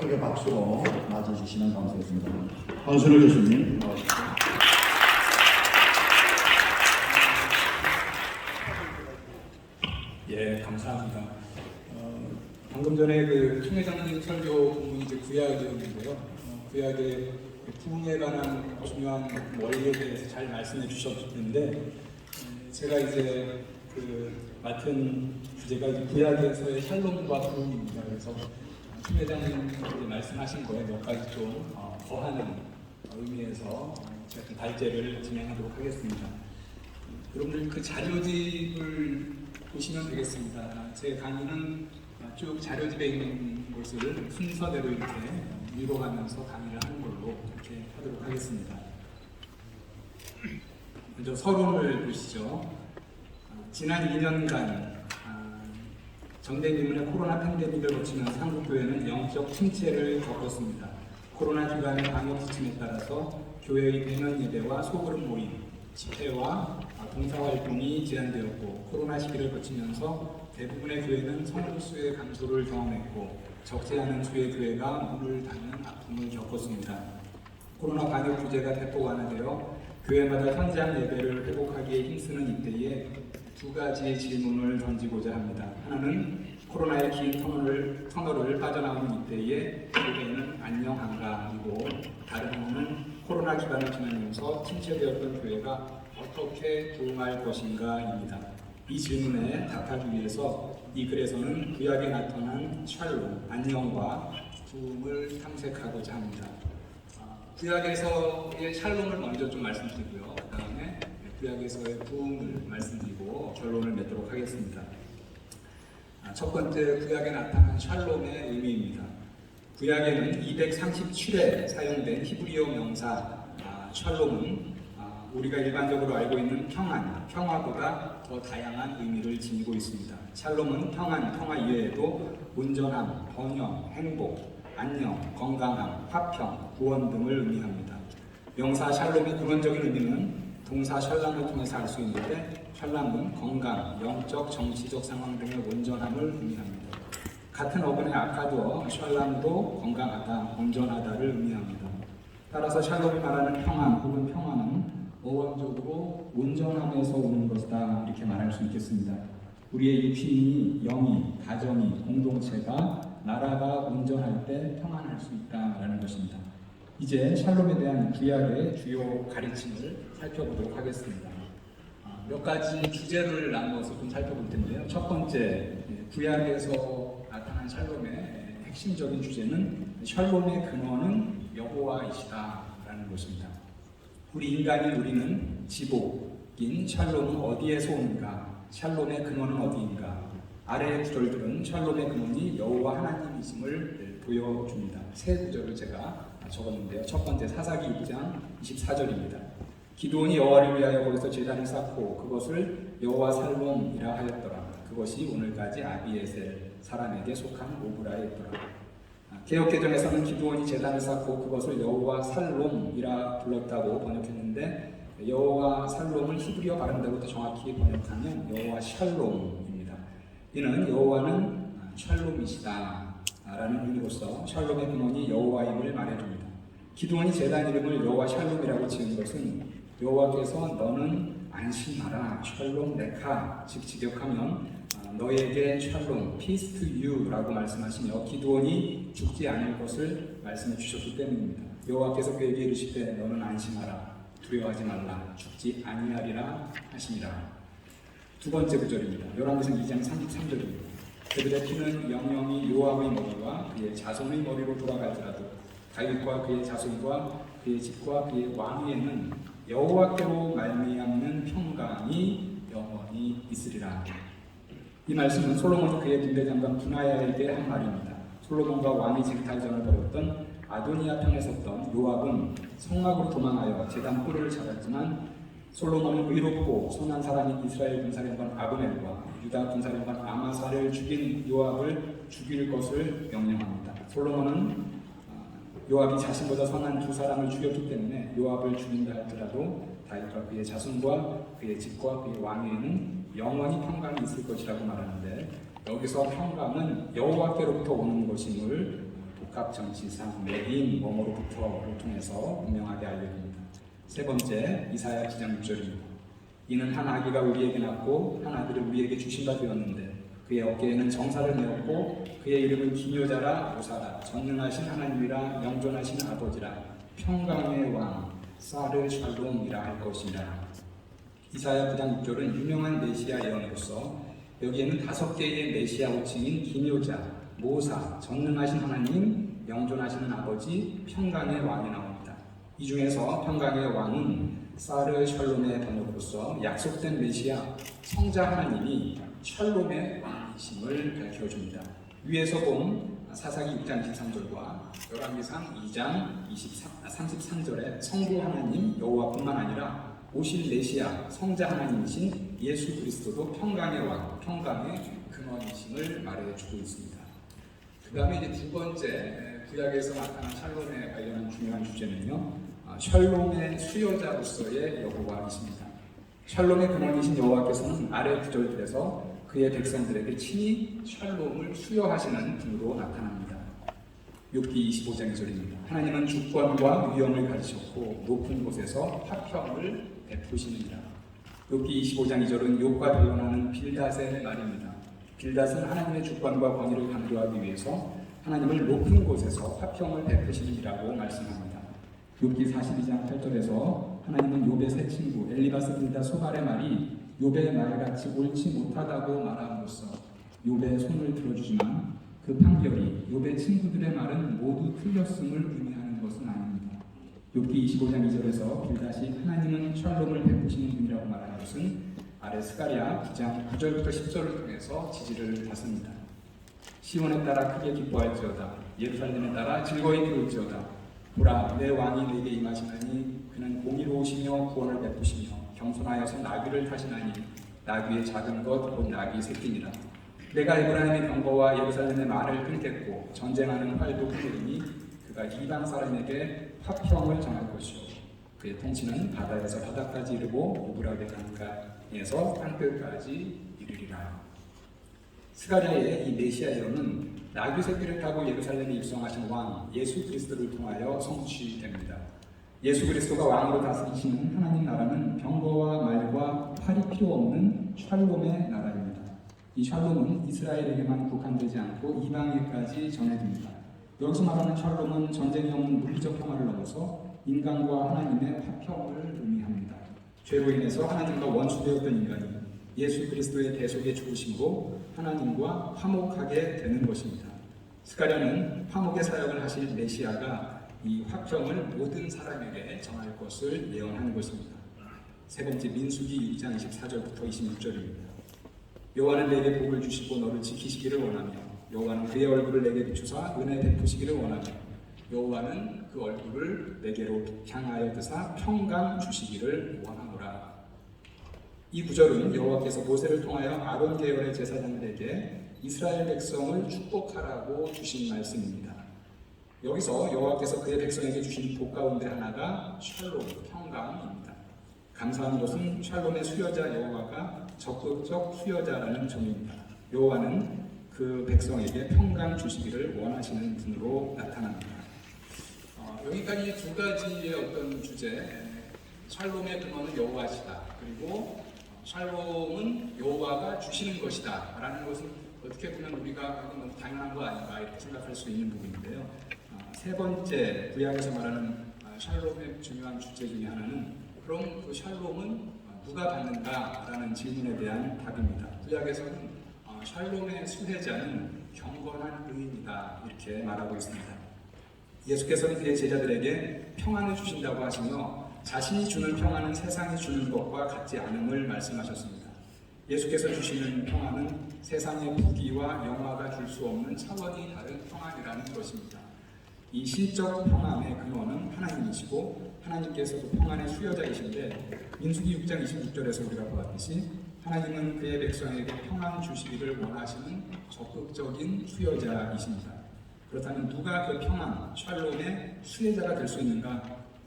크게 박수로 맞아주시면 감사하겠습니다. 한순호 교수님 나와주십시오. 예, 감사합니다. 방금 전에 그 총회장님 설교 부분이 이제 구약이었는데요. 구약의 부흥에 관한 중요한 원리에 대해서 잘 말씀해 주셨는데, 제가 이제 그 맡은 주제가 이제 구약에서의 샬롬과 부흥입니다. 그래서 총회장님 말씀하신 거에 몇 가지 좀 더하는 의미에서 제가 좀 발제를 진행하도록 하겠습니다. 여러분들 그 자료집을 보시면 되겠습니다. 제 강의는 쭉 자료집에 있는 것을 순서대로 이렇게 읽어가면서 강의를 하는 걸로 이렇게 하도록 하겠습니다. 먼저 서론을 보시죠. 지난 2년간 정대기문의 코로나 팬데믹을 거치면서 한국교회는 영적 침체를 겪었습니다. 코로나 기간의 방역 지침에 따라서 교회의 대면 예배와 소그룹 모임, 집회와 봉사활동이 제한되었고, 코로나 시기를 거치면서 대부분의 교회는 성도 수의 감소를 경험했고, 적지 않은 수의 교회가 문을 닫는 아픔을 겪었습니다. 코로나 방역 규제가 대폭 완화되어 교회마다 현장 예배를 회복하기에 힘쓰는 이때에 두 가지 질문을 던지고자 합니다. 하나는 코로나의 긴 터널을 빠져나오는 이때에 교회는 안녕한가? 그리고 다른 하나는 코로나 기간을 지나면서 침체되었던 교회가 어떻게 부흥할 것인가입니다. 이 질문에 답하기 위해서 이 글에서는 구약에 나타난 샬롬, 안녕과 부흥을 탐색하고자 합니다. 구약에서의 샬롬을 먼저 좀 말씀드리고요. 그 다음에 구약에서의 부흥을 말씀드리고 결론을 맺도록 하겠습니다. 첫 번째, 구약에 나타난 샬롬의 의미입니다. 구약에는 237회 사용된 히브리어 명사 샬롬은 우리가 일반적으로 알고 있는 평안, 평화보다 더 다양한 의미를 지니고 있습니다. 샬롬은 평안, 평화 이외에도 온전함, 번영, 행복, 안녕, 건강함, 화평, 구원 등을 의미합니다. 명사 샬롬의 근원적인 의미는 동사 샬람을 통해서 알 수 있는데, 샬람은 건강, 영적, 정치적 상황 등의 온전함을 의미합니다. 같은 어근의 아카드어 샬람도 건강하다, 온전하다를 의미합니다. 따라서 샬롬이 말하는 평안 혹은 평화는 어원적으로 온전함에서 오는 것이다, 이렇게 말할 수 있겠습니다. 우리의 육신이, 영이, 가정이, 공동체가, 나라가 온전할 때 평안할 수 있다라는 것입니다. 이제 샬롬에 대한 구약의 주요 가르침을 살펴보도록 하겠습니다. 몇 가지 주제를 나누어서 좀 살펴볼 텐데요. 첫 번째, 구약에서 나타난 샬롬의 핵심적인 주제는 샬롬의 근원은 여호와이시다라는 것입니다. 우리는 지복인 샬롬은 어디에서 오는가? 샬롬의 근원은 어디인가? 아래의 구절들은 샬롬의 근원이 여호와 하나님이심을 보여줍니다. 세 구절을 제가 적었는데요. 첫 번째, 사사기 6장 24절입니다. 기드온이 여호와를 위하여 거기서 제단을 쌓고 그것을 여호와 살롬이라 하였더라. 그것이 오늘까지 아비에셀 사람에게 속한 오브라에 있더라. 개역개정에서는 기드온이 제단을 쌓고 그것을 여호와 살롬이라 불렀다고 번역했는데, 여호와 살롬을 히브리어 발음대로 더 정확히 번역하면 여호와 샬롬입니다. 이는 여호와는 샬롬이시다 라는 의미로서 샬롬의 근원이 여호와임을 말해줍니다. 기드온이 제단 이름을 여호와 샬롬이라고 지은 것은 여호와께서 너는 안심하라, 샬롬 레카, 즉 직역하면 너에게 샬롬, peace to you 라고 말씀하시며 기드온이 죽지 않을 것을 말씀해 주셨기 때문입니다. 여호와께서 그에게 이르시되 너는 안심하라, 두려워하지 말라, 죽지 아니하리라 하시니라. 두 번째 구절입니다. 열왕기상 2장 33절입니다. 그들의 피는 영영이 요압의 머리와 그의 자손의 머리로 돌아갈지라도 다윗과 그의 자손과 그의 집과 그의 왕위에는 여호와께로 말미암는 평강이 영원히 있으리라. 이 말씀은 솔로몬이 그의 군대장관 분하야에게 한 말입니다. 솔로몬과 왕이 쟁탈전을 벌였던 아도니아 편에 섰던 요압은 성막으로 도망하여 제단 뿔을 잡았지만, 솔로몬은 의롭고 선한 사람인 이스라엘 군사령관 아브넬과 유다 군사령관 아마사를 죽인 요압을 죽일 것을 명령합니다. 솔로몬은 요압이 자신보다 선한 두 사람을 죽였기 때문에 요압을 죽인다 할지라도 다윗과 그의 자손과 그의 집과 그의 왕위에는 영원히 평강이 있을 것이라고 말하는데, 여기서 평강은 여호와께로부터 오는 것임을 복합정치상 매인 뭐뭐로부터를 통해서 분명하게 알려줍니다. 세 번째, 이사야 9장 6절입니다. 이는 한 아기가 우리에게 낳고 한 아들을 우리에게 주신 바 되었는데 그의 어깨에는 정사를 메었고 그의 이름은 기묘자라 모사라 전능하신 하나님이라 영존하신 아버지라 평강의 왕 사르 샬롬이라 할 것이라. 이사야 9장 6절은 유명한 메시아 예언으로서 여기에는 5개의 메시아 호칭인 기묘자, 모사, 전능하신 하나님, 영존하시는 아버지, 평강의 왕이 나옵니다. 이 중에서 평강의 왕은 사르 샬롬의 번역으로서 약속된 메시아, 성자 하나님이 샬롬의 왕이심을 밝혀줍니다. 위에서 본 사사기 6장 23절과 열왕기상 2장 33절의 성부 하나님 여호와뿐만 아니라 오실 메시아 성자 하나님이신 예수 그리스도도 평강의 왕, 평강의 근원이심을 말해주고 있습니다. 그 다음에 이제 두 번째 구약에서 나타난 샬롬에 관련한 중요한 주제는요, 샬롬의 수요자로서의 여호와이십니다. 샬롬의 근원이신 여호와께서는 아래 구절들에서 그의 백성들에게 친히 샬롬을 수여하시는 분으로 나타납니다. 욥기 25장 2절입니다. 하나님은 주권과 위엄을 가지셨고 높은 곳에서 화평을 베푸시느니라. 욥기 25장 2절은 욥과 변론하는 빌닷의 말입니다. 빌닷은 하나님의 주권과 권위를 강조하기 위해서 하나님을 높은 곳에서 화평을 베푸시느니라고 말씀합니다. 욥기 42장 8절에서 하나님은 욥의 새 친구 엘리바스 빌닷 소발의 말이 욥의 말같이 옳지 못하다고 말함으로써 욥의 손을 들어주지만 그 판결이 욥의 친구들의 말은 모두 틀렸음을 의미하는 것은 아닙니다. 욥기 25장 2절에서 빌닷이 하나님은 샬롬을 베푸시는 분이라고 말하는 것은 아래 스가랴 9장 9절부터 10절을 통해서 지지를 받습니다. 시온에 따라 크게 기뻐할지어다 예루살렘에 따라 즐거이 부를지어다 보라 내 왕이 내게 임하시나니 그는 공의로우시며 구원을 베푸시며 겸손하여서 나귀를 타시나니 나귀의 작은 것 곧 나귀 새끼니라. 내가 에브라임의 병거와 예루살렘의 말을 끊겠고 전쟁하는 활도 끊으리니 그가 이방 사람에게 화평을 전할 것이요 그의 통치는 바다에서 바다까지 이르고 유브라데 강가에서 땅끝까지 이르리라. 스가랴의 이 메시아 예언은 나귀 새끼를 타고 예루살렘에 입성하신 왕 예수 그리스도를 통하여 성취됩니다. 예수 그리스도가 왕으로 다스리시는 하나님 나라는 병거와 말과 팔이 필요 없는 샬롬의 나라입니다. 이 샬롬은 이스라엘에게만 국한되지 않고 이방에까지 전해집니다. 여기서 말하는 샬롬은 전쟁이 없는 물리적 평화를 넘어서 인간과 하나님의 화평을 의미합니다. 죄로 인해서 하나님과 원수되었던 인간이 예수 그리스도의 대속의 죽으심으로 하나님과 화목하게 되는 것입니다. 스가랴는 화목의 사역을 하실 메시아가 이 화평을 모든 사람에게 전할 것을 예언하는 것입니다. 세 번째 민수기 2장 24절부터 26절입니다. 여호와는 내게 복을 주시고 너를 지키시기를 원하며 여호와는 그의 얼굴을 내게 비추사 은혜 베푸시기를 원하며 여호와는 그 얼굴을 내게로 향하여 드사 평강 주시기를 원하노라. 이 구절은 여호와께서 모세를 통하여 아론 계열의 제사장들에게 이스라엘 백성을 축복하라고 주신 말씀입니다. 여기서 여호와께서 그의 백성에게 주신 복 가운데 하나가 샬롬, 평강입니다. 감사한 것은 샬롬의 수여자 여호와가 적극적 수여자라는 점입니다. 여호와는 그 백성에게 평강 주시기를 원하시는 분으로 나타납니다. 여기까지 두 가지의 어떤 주제, 샬롬의 근원은 여호와시다. 그리고 샬롬은 여호와가 주시는 것이다. 라는 것은 어떻게 보면 우리가 너무 당연한 거 아닌가 이렇게 생각할 수 있는 부분인데요. 세 번째 구약에서 말하는 샬롬의 중요한 주제 중에 하나는 그럼 그 샬롬은 누가 받는가라는 질문에 대한 답입니다. 구약에서는 샬롬의 수혜자는 경건한 의인이다 이렇게 말하고 있습니다. 예수께서는 그의 제자들에게 평안을 주신다고 하시며 자신이 주는 평안은 세상이 주는 것과 같지 않음을 말씀하셨습니다. 예수께서 주시는 평안은 세상의 부귀와 영화가 줄 수 없는 차원이 다른 평안이라는 것입니다. 이 신적 평안의 근원은 하나님이시고 하나님께서도 평안의 수여자이신데 민수기 6장 26절에서 우리가 보았듯이 하나님은 그의 백성에게 평안 주시기를 원하시는 적극적인 수여자이십니다. 그렇다면 누가 그 평안, 샬롬의 수혜자가 될 수 있는가?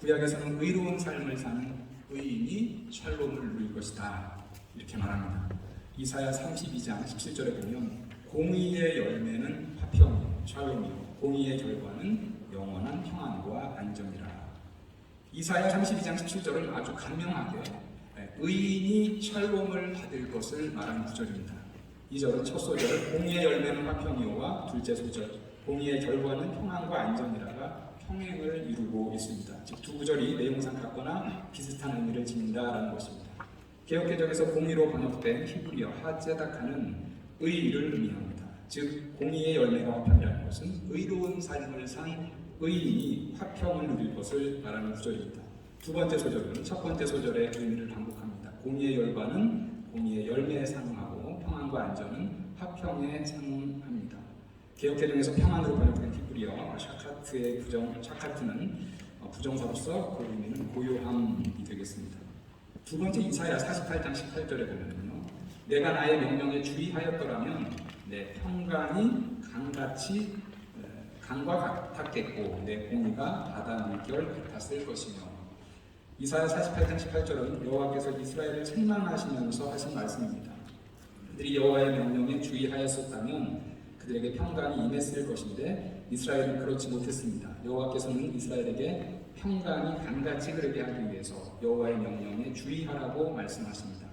구약에서는 의로운 삶을 사는 의인이 샬롬을 누릴 것이다 이렇게 말합니다. 이사야 32장 17절에 보면 공의의 열매는 화평이요 샬롬이요 공의의 결과는 영원한 평안과 안정이라. 이사야 32장 17절은 아주 간명하게 의인이 샬롬을 받을 것을 말하는 구절입니다. 이 절은 첫 소절 공의의 열매는 화평이요와 둘째 소절 공의의 결과는 평안과 안정이라가 평행을 이루고 있습니다. 즉 두 구절이 내용상 같거나 비슷한 의미를 지닌다라는 것입니다. 개역개정에서 공의로 번역된 히브리어 하제다카는 의의를 의미합니다. 즉 공의의 열매가 화평이라는 것은 의로운 삶을 산 의인이 화평을 누릴 것을 말하는 구절입니다. 두 번째 소절은 첫 번째 소절의 의미를 반복합니다. 공의의 열과는 공의의 열매에 상응하고 평안과 안전은 화평에 상응합니다. 개역개정에서 평안으로 번역된 히브리어 샤카트의 샤카트는 부정사로서 그 의미는 고요함이 되겠습니다. 두 번째 이사야 48장 18절에 보면요, 내가 나의 명령에 주의하였더라면 내 평강이 강과 같았겠고 내 공의가 바다 물결 같았을 것이며. 이사야 48장 18절은 여호와께서 이스라엘을 책망하시면서 하신 말씀입니다. 그들이 여호와의 명령에 주의하였었다면 그들에게 평강이 임했을 것인데 이스라엘은 그렇지 못했습니다. 여호와께서는 이스라엘에게 평강이 강같이 흐르게 하기 위해서 여호와의 명령에 주의하라고 말씀하십니다.